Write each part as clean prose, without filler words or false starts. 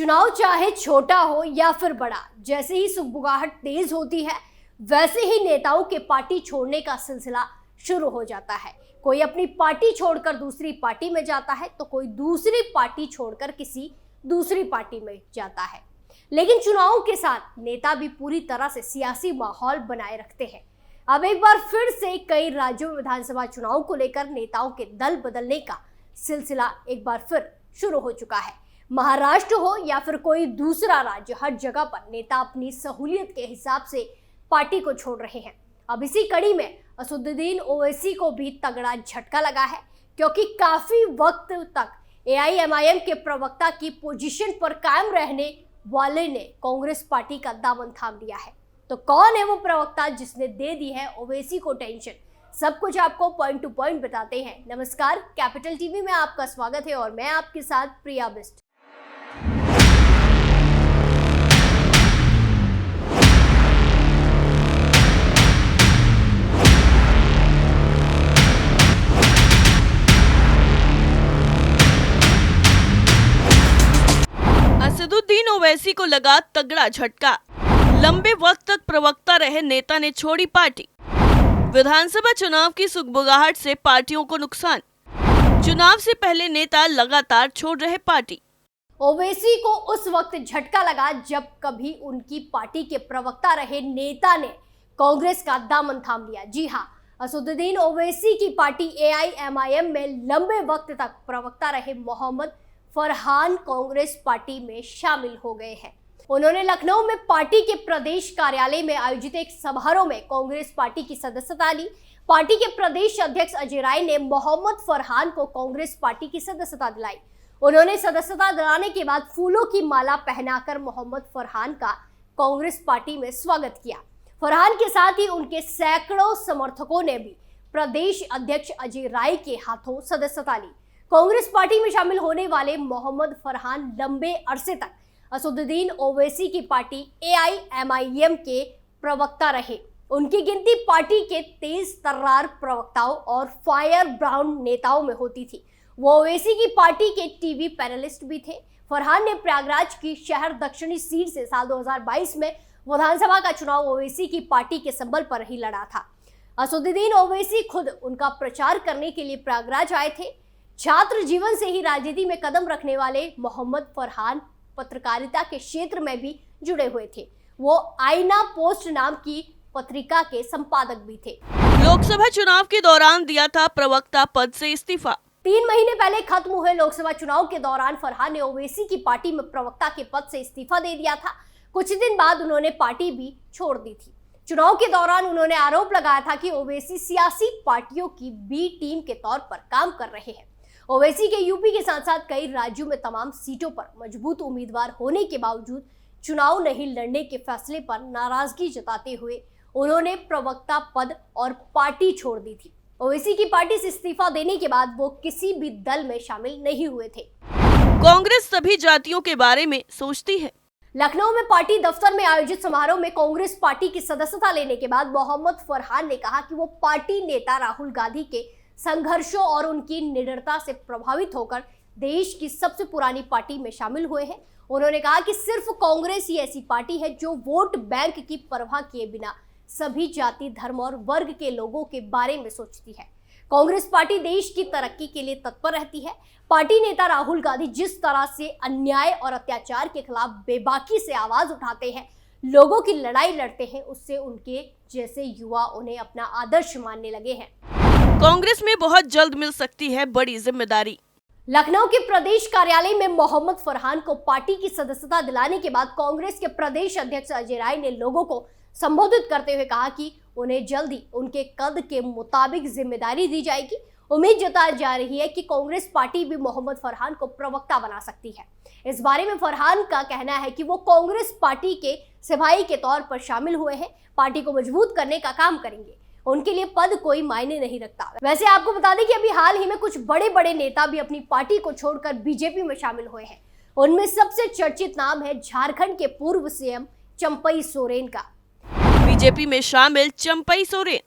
चुनाव चाहे छोटा हो या फिर बड़ा, जैसे ही सुगबुगाहट तेज होती है वैसे ही नेताओं के पार्टी छोड़ने का सिलसिला शुरू हो जाता है। कोई अपनी पार्टी छोड़कर दूसरी पार्टी में जाता है तो कोई दूसरी पार्टी छोड़कर किसी दूसरी पार्टी में जाता है। लेकिन चुनाव के साथ नेता भी पूरी तरह से सियासी माहौल बनाए रखते हैं। अब एक बार फिर से कई राज्यों में विधानसभा चुनाव को लेकर नेताओं के दल बदलने का सिलसिला एक बार फिर शुरू हो चुका है। महाराष्ट्र हो या फिर कोई दूसरा राज्य, हर जगह पर नेता अपनी सहूलियत के हिसाब से पार्टी को छोड़ रहे हैं। अब इसी कड़ी में असदुद्दीन ओवैसी को भी तगड़ा झटका लगा है, क्योंकि काफी वक्त तक एआईएमआईएम के प्रवक्ता की पोजीशन पर कायम रहने वाले ने कांग्रेस पार्टी का दामन थाम लिया है। तो कौन है वो प्रवक्ता जिसने दे दी है ओवैसी को टेंशन? सब कुछ आपको पॉइंट टू पॉइंट बताते हैं। नमस्कार, कैपिटल टीवी में आपका स्वागत है और मैं आपके साथ प्रिया बिस्ट। असदुद्दीन ओवैसी को लगा तगड़ा झटका। लंबे वक्त तक प्रवक्ता रहे नेता ने छोड़ी पार्टी। विधानसभा चुनाव की सुगबुगाहट से पार्टियों को नुकसान। चुनाव से पहले नेता लगातार छोड़ रहे पार्टी। ओवैसी को उस वक्त झटका लगा जब कभी उनकी पार्टी के प्रवक्ता रहे नेता ने कांग्रेस का दामन थाम लिया। जी हाँ, असदुद्दीन ओवैसी की पार्टी एआईएमआईएम में लंबे वक्त तक प्रवक्ता रहे मोहम्मद फरहान कांग्रेस पार्टी में शामिल हो गए हैं। उन्होंने लखनऊ में पार्टी के प्रदेश कार्यालय में आयोजित एक समारोह में कांग्रेस पार्टी की सदस्यता ली। पार्टी के प्रदेश अध्यक्ष अजय राय ने मोहम्मद फरहान को कांग्रेस पार्टी की सदस्यता दिलाई। उन्होंने सदस्यता दिलाने के बाद फूलों की माला पहनाकर मोहम्मद फरहान का कांग्रेस पार्टी में स्वागत किया। फरहान के साथ ही उनके सैकड़ों समर्थकों ने भी प्रदेश अध्यक्ष अजय राय के हाथों सदस्यता ली। कांग्रेस पार्टी में शामिल होने वाले मोहम्मद फरहान लंबे अरसे तक असदुद्दीन ओवैसी की पार्टी एआईएमआईएम के प्रवक्ता रहे। उनकी गिनती पार्टी के तेज तर्रार प्रवक्ताओं और फायर ब्राउन नेताओं में होती थी। वो ओवैसी की पार्टी के टीवी पैनलिस्ट भी थे। फरहान ने प्रयागराज की शहर दक्षिणी सीट से साल 2022 में विधानसभा का चुनाव ओवैसी की पार्टी के संबल पर ही लड़ा था। असदुद्दीन ओवैसी खुद उनका प्रचार करने के लिए प्रयागराज आए थे। छात्र जीवन से ही राजनीति में कदम रखने वाले मोहम्मद फरहान पत्रकारिता के क्षेत्र में भी जुड़े हुए थे। वो आईना पोस्ट नाम की पत्रिका के संपादक भी थे। लोकसभा चुनाव के दौरान दिया था प्रवक्ता पद से इस्तीफा। 3 महीने पहले खत्म हुए लोकसभा चुनाव के दौरान फरहान ने ओवैसी की पार्टी में प्रवक्ता के पद से इस्तीफा दे दिया था। कुछ दिन बाद उन्होंने पार्टी भी छोड़ दी थी। चुनाव के दौरान उन्होंने आरोप लगाया था कि ओवैसी सियासी पार्टियों की बी टीम के तौर पर काम कर रहे हैं। ओवैसी के यूपी के साथ साथ कई राज्यों में तमाम सीटों पर मजबूत उम्मीदवार होने के बावजूद चुनाव नहीं लड़ने के फैसले पर नाराजगी जताते हुए उन्होंने प्रवक्ता पद और पार्टी छोड़ दी थी। ओवैसी की पार्टी से इस्तीफा देने के बाद वो किसी भी दल में शामिल नहीं हुए थे। कांग्रेस सभी जातियों के बारे में सोचती है। लखनऊ में पार्टी दफ्तर में आयोजित समारोह में कांग्रेस पार्टी की सदस्यता लेने के बाद मोहम्मद फरहान ने कहा कि वो पार्टी नेता राहुल गांधी के संघर्षों और उनकी निडरता से प्रभावित होकर देश की सबसे पुरानी पार्टी में शामिल हुए हैं। उन्होंने कहा कि सिर्फ कांग्रेस ही ऐसी पार्टी है जो वोट बैंक की परवाह किए बिना सभी जाति, धर्म और वर्ग के लोगों के बारे में सोचती है। कांग्रेस पार्टी देश की तरक्की के लिए तत्पर रहती है। पार्टी नेता राहुल गांधी जिस तरह से अन्याय और अत्याचार के खिलाफ बेबाकी से आवाज उठाते हैं, लोगों की लड़ाई लड़ते हैं, उससे उनके जैसे युवा उन्हें अपना आदर्श मानने लगे हैं। कांग्रेस में बहुत जल्द मिल सकती है बड़ी जिम्मेदारी। लखनऊ के प्रदेश कार्यालय में मोहम्मद फरहान को पार्टी की सदस्यता दिलाने के बाद कांग्रेस के प्रदेश अध्यक्ष अजय राय ने लोगों को संबोधित करते हुए कहा कि उन्हें जल्दी उनके कद के मुताबिक जिम्मेदारी दी जाएगी। उम्मीद जताई जा रही है कि कांग्रेस पार्टी भी मोहम्मद फरहान को प्रवक्ता बना सकती है। इस बारे में फरहान का कहना है कि वो कांग्रेस पार्टी के सिपाही के तौर पर शामिल हुए हैं, पार्टी को मजबूत करने का काम करेंगे। उनके लिए पद कोई मायने नहीं रखता। वैसे आपको बता दें कि अभी हाल ही में कुछ बड़े बड़े नेता भी अपनी पार्टी को छोड़कर बीजेपी में शामिल हुए हैं। उनमें सबसे चर्चित नाम है झारखंड के पूर्व सीएम चंपई सोरेन का। बीजेपी में शामिल चंपई सोरेन।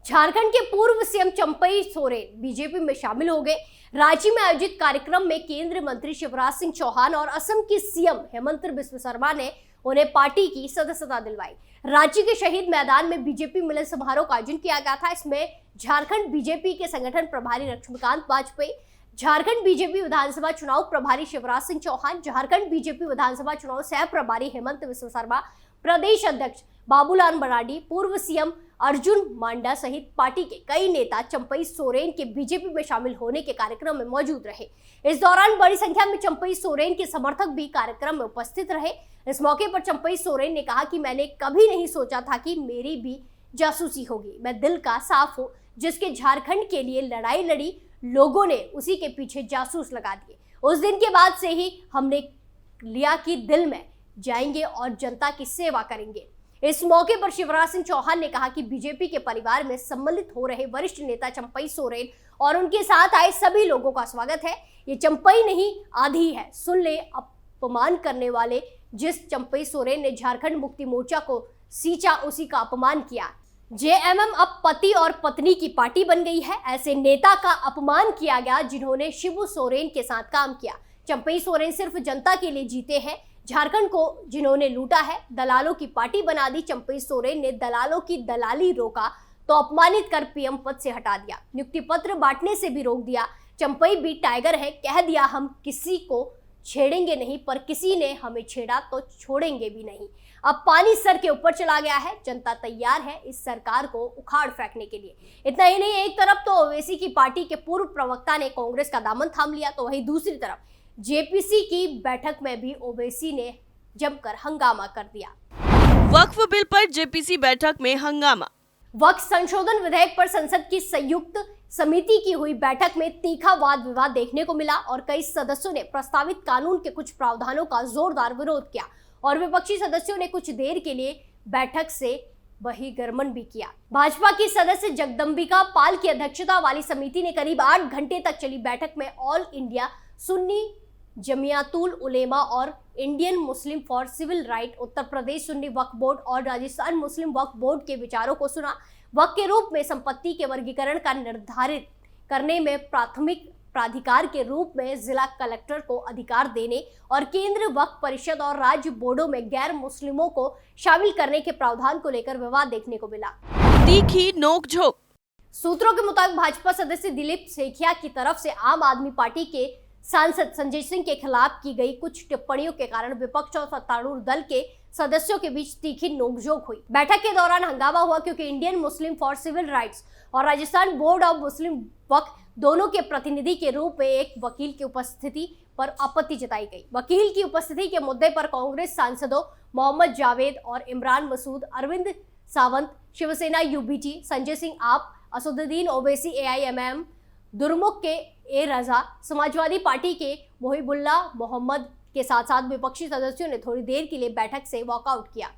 झारखंड के पूर्व सीएम चंपई सोरेन बीजेपी में शामिल हो गए। रांची में आयोजित कार्यक्रम में केंद्रीय मंत्री शिवराज सिंह चौहान और असम की सीएम हेमंत बिस्व शर्मा ने उन्हें पार्टी की सदस्यता दिलवाई। रांची के शहीद मैदान में बीजेपी मिलन समारोह का आयोजन किया गया था। इसमें झारखंड बीजेपी के संगठन प्रभारी लक्ष्मीकांत वाजपेयी, झारखंड बीजेपी विधानसभा चुनाव प्रभारी शिवराज सिंह चौहान, झारखंड बीजेपी विधानसभा चुनाव सह प्रभारी हेमंत बिस्व शर्मा, प्रदेश अध्यक्ष बाबूलाल मरांडी, पूर्व सीएम अर्जुन मांडा सहित पार्टी के कई नेता चंपई सोरेन के बीजेपी में शामिल होने के कार्यक्रम में मौजूद रहे। इस दौरान बड़ी संख्या में चंपई सोरेन के समर्थक भी कार्यक्रम में उपस्थित रहे। इस मौके पर चंपई सोरेन ने कहा कि मैंने कभी नहीं सोचा था कि मेरी भी जासूसी होगी। मैं दिल का साफ हूँ, जिसके झारखंड के लिए लड़ाई लड़ी, लोगों ने उसी के पीछे जासूस लगा दिए। उस दिन के बाद से ही हमने लिया कि दिल में जाएंगे और जनता की सेवा करेंगे। इस मौके पर शिवराज सिंह चौहान ने कहा कि बीजेपी के परिवार में सम्मिलित हो रहे वरिष्ठ नेता चंपई सोरेन और उनके साथ आए सभी लोगों का स्वागत है। ये चंपई नहीं आधी है, सुन ले अपमान करने वाले। जिस चंपई सोरेन ने झारखंड मुक्ति मोर्चा को सींचा, उसी का अपमान किया। जेएमएम अब पति और पत्नी की पार्टी बन गई है। ऐसे नेता का अपमान किया गया जिन्होंने शिबू सोरेन के साथ काम किया। चंपई सोरेन सिर्फ जनता के लिए जीते हैं, झारखंड को जिन्होंने लूटा है। दलालों की पार्टी बना दी। चंपई सोरेन ने दलालों की दलाली रोका तो अपमानित कर पीएम पद से हटा दिया, नियुक्ति पत्र बांटने से भी रोक दिया। चंपई भी टाइगर है, कह दिया हम किसी को छेड़ेंगे नहीं, पर किसी ने हमें छेड़ा तो छोड़ेंगे भी नहीं। अब पानी सर के ऊपर चला गया है। जनता तैयार है इस सरकार को उखाड़ फेंकने के लिए। इतना ही नहीं, एक तरफ तो ओवैसी की पार्टी के पूर्व प्रवक्ता ने कांग्रेस का दामन थाम लिया, तो वहीं दूसरी तरफ जेपीसी की बैठक में भी ओवैसी ने जमकर हंगामा कर दिया। वक्फ बिल पर जेपीसी बैठक में हंगामा। वक्फ संशोधन विधेयक पर संसद की संयुक्त समिति की हुई बैठक में तीखा वाद विवाद देखने को मिला और कई सदस्यों ने प्रस्तावित कानून के कुछ प्रावधानों का जोरदार विरोध किया और विपक्षी सदस्यों ने कुछ देर के लिए बैठक से बहिर्गमन भी किया। भाजपा की सदस्य जगदम्बिका पाल की अध्यक्षता वाली समिति ने करीब 8 घंटे तक चली बैठक में ऑल इंडिया सुन्नी जमियातुल उलेमा और Indian Muslim for civil right, Uttar Pradesh Sunni Waqf board और राजस्थान मुस्लिम वक्फ बोर्ड के विचारों को सुना। वक्फ के रूप में संपत्ति के वर्गीकरण का निर्धारित करने में प्राथमिक प्राधिकार के रूप में जिला कलेक्टर को अधिकार देने और केंद्र वक्फ परिषद और राज्य बोर्डों में गैर मुस्लिमों को शामिल करने के प्रावधान को लेकर विवाद देखने को मिला। तीखी नोकझोंक। सूत्रों के मुताबिक भाजपा सदस्य दिलीप सेठिया की तरफ से आम आदमी पार्टी के सांसद संजय सिंह के खिलाफ की गई कुछ टिप्पणियों के कारण विपक्ष और सत्तारूढ़ दल के सदस्यों के बीच तीखी नोकझोंक हुई। बैठक के दौरान हंगामा हुआ क्योंकि Indian Muslim for civil rights और Rajasthan board of Muslim Waqf दोनों के प्रतिनिधि के रूप में एक वकील की उपस्थिति पर आपत्ति जताई गई। वकील की उपस्थिति के मुद्दे पर कांग्रेस सांसदों मोहम्मद जावेद और इमरान मसूद, अरविंद सावंत शिवसेना यूबीटी, संजय सिंह आप, असदुद्दीन ओवैसी एआईएमएम, दुर्मुख के ए रजा, समाजवादी पार्टी के मोहिबुल्ला मोहम्मद के साथ साथ विपक्षी सदस्यों ने थोड़ी देर के लिए बैठक से वॉकआउट किया।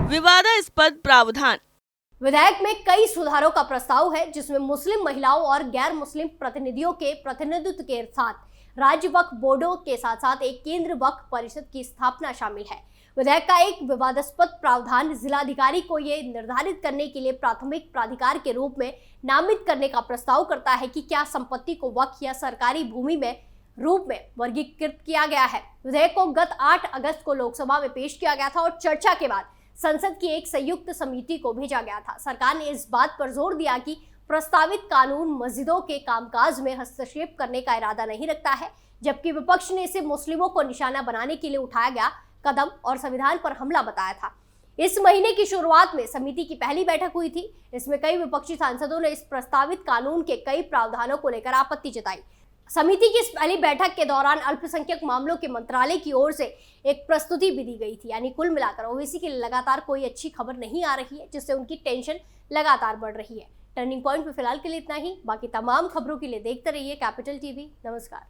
विवादास्पद प्रावधान। विधेयक में कई सुधारों का प्रस्ताव है, जिसमें मुस्लिम महिलाओं और गैर मुस्लिम प्रतिनिधियों के प्रतिनिधित्व के साथ राज्य वक्फ बोर्डों के साथ साथ एक केंद्र वक्फ परिषद की स्थापना शामिल है। विधेयक का एक विवादास्पद प्रावधान जिलाधिकारी को ये निर्धारित करने के लिए प्राथमिक प्राधिकार के रूप में नामित करने का प्रस्ताव करता है कि क्या संपत्ति को वक्फ या सरकारी भूमि में रूप में वर्गीकृत किया गया है। विधेयक को गत 8 अगस्त को लोकसभा में पेश किया गया था और चर्चा के बाद संसद की एक संयुक्त समिति को भेजा गया था। सरकार ने इस बात पर जोर दिया कि प्रस्तावित कानून मस्जिदों के कामकाज में हस्तक्षेप करने का इरादा नहीं रखता है, जबकि विपक्ष ने इसे मुस्लिमों को निशाना बनाने के लिए उठाया गया कदम और संविधान पर हमला बताया था। इस महीने की शुरुआत में समिति की पहली बैठक हुई थी। इसमें कई विपक्षी सांसदों ने इस प्रस्तावित कानून के कई प्रावधानों को लेकर आपत्ति जताई। समिति की इस पहली बैठक के दौरान अल्पसंख्यक मामलों के मंत्रालय की ओर से एक प्रस्तुति भी दी गई थी। यानी कुल मिलाकर ओवैसी के लिए लगातार कोई अच्छी खबर नहीं आ रही है, जिससे उनकी टेंशन लगातार बढ़ रही है। टर्निंग पॉइंट पे फिलहाल के लिए इतना ही। बाकी तमाम खबरों के लिए देखते रहिए कैपिटल टीवी। नमस्कार।